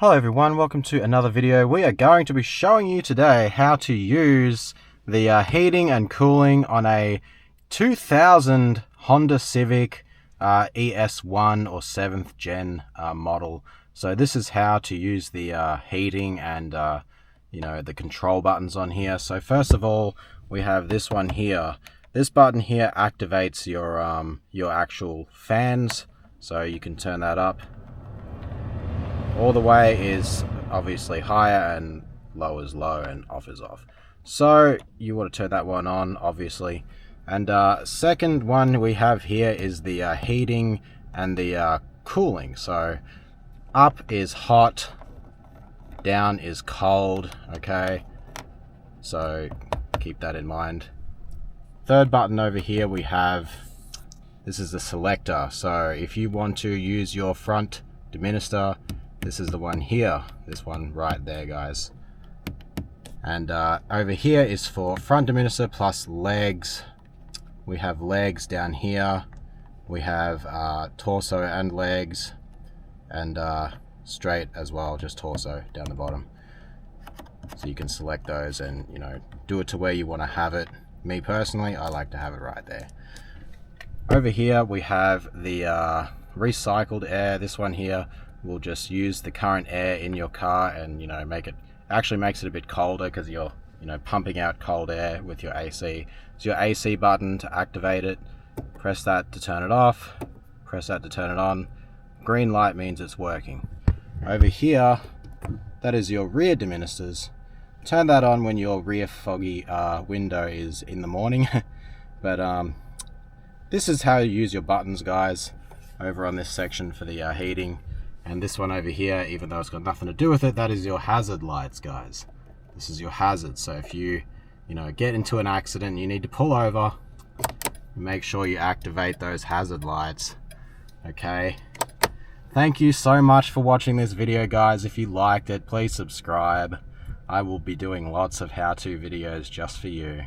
Hello everyone, welcome to another video. We are going to be showing you today how to use the heating and cooling on a 2000 Honda Civic es1 or 7th gen model. So this is how to use the heating and the control buttons on here. So first of all, we have this one here. This button here activates your actual fans, so you can turn that up. All the way is obviously higher and low is low and off is off. So you want to turn that one on, obviously. And second one we have here is the heating and the cooling. So up is hot, down is cold, okay? So keep that in mind. Third button over here we have, this is the selector. So if you want to use your front demister, this is the one here, this one right there, guys. And over here is for front diminisher plus legs. We have legs down here. We have torso and legs, and straight as well, just torso down the bottom. So you can select those and do it to where you want to have it. Me personally, I like to have it right there. Over here we have the recycled air. This one here will just use the current air in your car and actually makes it a bit colder because you're pumping out cold air with your AC. So your AC button to activate it, press that to turn it off, press that to turn it on. Green light means it's working. Over here, that is your rear dimisters. Turn that on when your rear foggy window is in the morning. But this is how you use your buttons, guys, over on this section for the heating. And this one over here, even though it's got nothing to do with it, that is your hazard lights, guys. This is your hazard. So if you get into an accident, you need to pull over, make sure you activate those hazard lights. Okay. Thank you so much for watching this video, guys. If you liked it, please subscribe. I will be doing lots of how-to videos just for you.